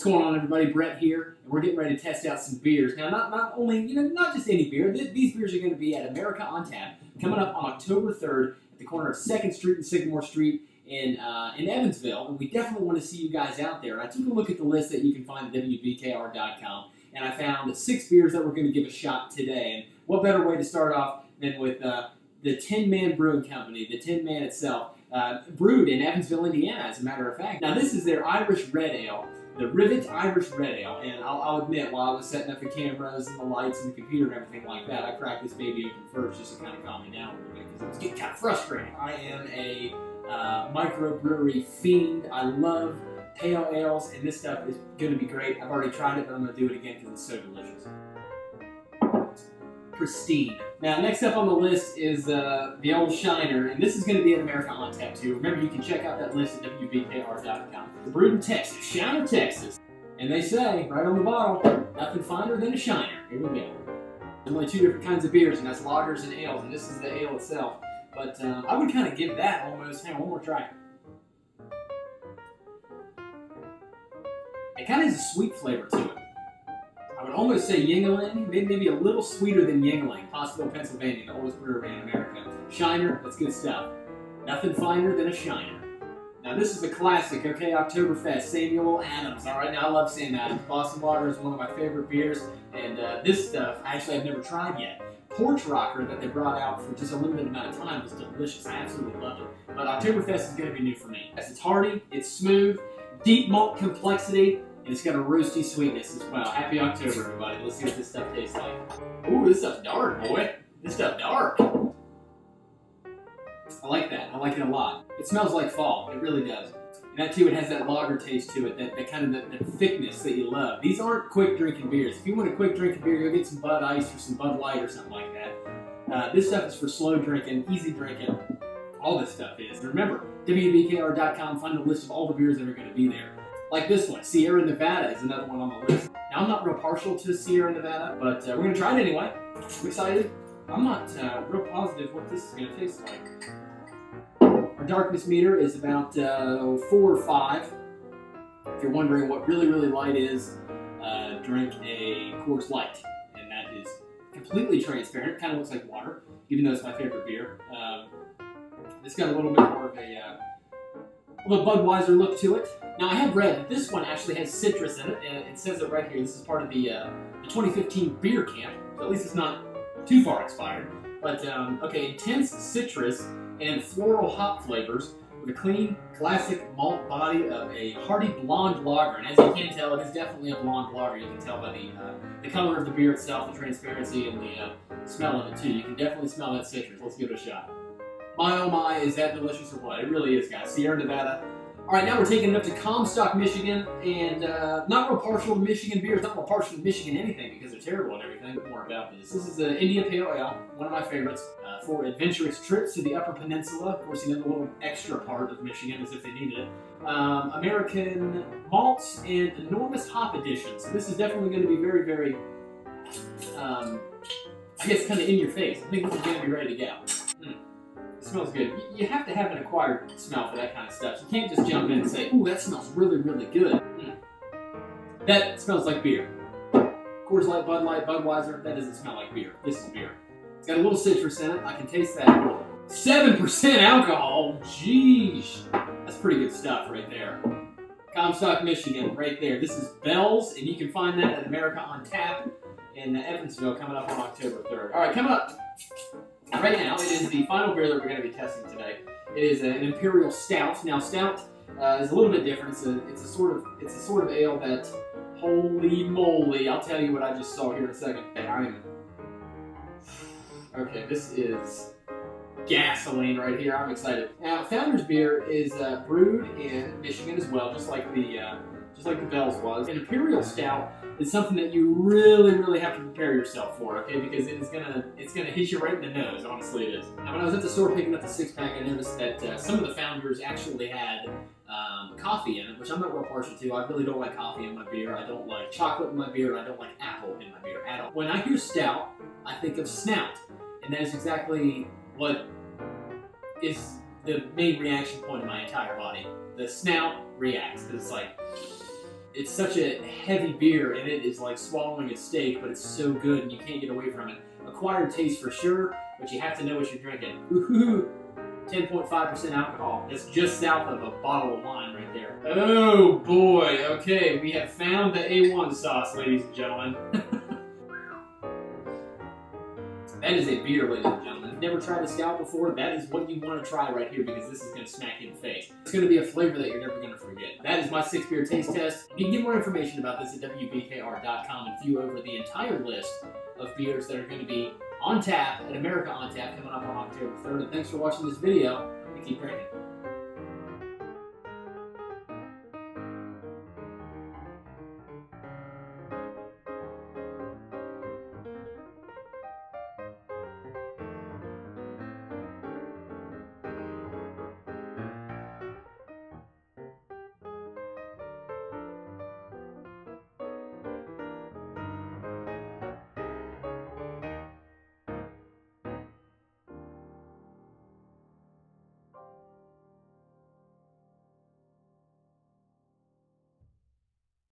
What's going on, everybody? Brett here, and we're getting ready to test out some beers. Now, not only, not just any beer. These beers are going to be at America on Tap, coming up on October 3rd at the corner of 2nd Street and Sycamore Street in Evansville, and we definitely want to see you guys out there. And I took a look at the list that you can find at WBKR.com, and I found 6 beers that we're going to give a shot today. And what better way to start off than with the Tin Man Brewing Company, the Tin Man itself, brewed in Evansville, Indiana, as a matter of fact. Now, this is their Irish Red Ale, the Rivet Irish Red Ale, and I'll admit, while I was setting up the cameras and the lights and the computer and everything like that, I cracked this baby open first just to kind of calm me down a little bit because it was getting kind of frustrating. I am a microbrewery fiend. I love pale ales, and this stuff is going to be great. I've already tried it, but I'm going to do it again because it's so delicious. Pristine. Now, next up on the list is the old Shiner, and this is going to be at America on Tap too. Remember, you can check out that list at WBKR.com. It's brewed in Texas, Shiner, Texas. And they say, right on the bottle, nothing finer than a Shiner. Here we go. There's only 2 different kinds of beers, and that's lagers and ales, and this is the ale itself. But I would kind of give that almost, hang on, one more try. It kind of has a sweet flavor to it. I would almost say Yuengling, maybe a little sweeter than Yuengling, Pottsville, Pennsylvania, the oldest brewery in America. Shiner, that's good stuff. Nothing finer than a Shiner. Now this is a classic, okay, Oktoberfest, Samuel Adams. All right, now I love Sam Adams. Boston Lager is one of my favorite beers, and this stuff, actually I've never tried yet. Porch Rocker that they brought out for just a limited amount of time was delicious. I absolutely loved it. But Oktoberfest is going to be new for me. It's hearty, it's smooth, deep malt complexity, and it's got a roasty sweetness as well. Happy October, everybody. Let's see what this stuff tastes like. Ooh, this stuff's dark, boy. This stuff's dark. I like that. I like it a lot. It smells like fall. It really does. And that, too, it has that lager taste to it, that kind of that thickness that you love. These aren't quick drinking beers. If you want a quick drinking beer, go get some Bud Ice or some Bud Light or something like that. This stuff is for slow drinking, easy drinking. All this stuff is. And remember, WBKR.com, find a list of all the beers that are going to be there. Like this one, Sierra Nevada is another one on the list. Now, I'm not real partial to Sierra Nevada, but we're going to try it anyway. I'm excited. I'm not real positive what this is going to taste like. Our darkness meter is about 4 or 5. If you're wondering what really, really light is, drink a Coors Light. And that is completely transparent. Kind of looks like water, even though it's my favorite beer. It's got a little bit more of a Budweiser look to it. Now, I have read that this one actually has citrus in it, and it says it right here. This is part of the 2015 Beer Camp, so at least it's not too far expired. But, okay, intense citrus and floral hop flavors with a clean, classic malt body of a hearty blonde lager. And as you can tell, it is definitely a blonde lager. You can tell by the color of the beer itself, the transparency, and the smell of it, too. You can definitely smell that citrus. Let's give it a shot. My oh my, is that delicious or what? It really is, guys. Sierra Nevada. All right, now we're taking it up to Comstock, Michigan, and not real partial to Michigan beers, not real partial to Michigan anything because they're terrible and everything, but more about this. This is the India Pale Ale, one of my favorites, for adventurous trips to the Upper Peninsula. Of course, you know, the little extra part of Michigan as if they needed it. American malts and enormous hop additions. So this is definitely going to be very, very, I guess, kind of in your face. I think this is going to be ready to go. It smells good. You have to have an acquired smell for that kind of stuff. You can't just jump in and say, ooh, that smells really, really good. That smells like beer. Coors Light, Bud Light, Budweiser, that doesn't smell like beer. This is beer. It's got a little citrus in it. I can taste that. 7% alcohol. Jeez. That's pretty good stuff right there. Comstock, Michigan, right there. This is Bell's, and you can find that at America on Tap in Evansville coming up on October 3rd. All right, coming up. Right now, it is the final beer that we're going to be testing today. It is an Imperial Stout. Now, Stout is a little bit different. It's a sort of ale that, holy moly, I'll tell you what I just saw here in a second. Okay, this is gasoline right here. I'm excited. Now, Founders Beer is brewed in Michigan as well, just like the Bell's was. An Imperial Stout is something that you really, really have to prepare yourself for, okay? Because it's gonna hit you right in the nose. Honestly, it is. Now, when I was at the store picking up the 6-pack, I noticed that some of the Founders actually had coffee in it, which I'm not real partial to. I really don't like coffee in my beer. I don't like chocolate in my beer, and I don't like apple in my beer at all. When I hear stout, I think of snout, and that is exactly what is the main reaction point of my entire body. The snout reacts, because it's like, It's such a heavy beer, and it is like swallowing a steak, but it's so good, and you can't get away from it. Acquired taste for sure, but you have to know what you're drinking. Ooh, 10.5% alcohol. That's just south of a bottle of wine right there. Oh boy, okay, we have found the A1 sauce, ladies and gentlemen. That is a beer, ladies and gentlemen. If you've never tried a stout before, that is what you want to try right here because this is going to smack you in the face. It's going to be a flavor that you're never going to forget. That is my 6-beer taste test. You can get more information about this at WBKR.com and view over the entire list of beers that are going to be on tap at America on Tap coming up on October 3rd. And thanks for watching this video, and keep drinking.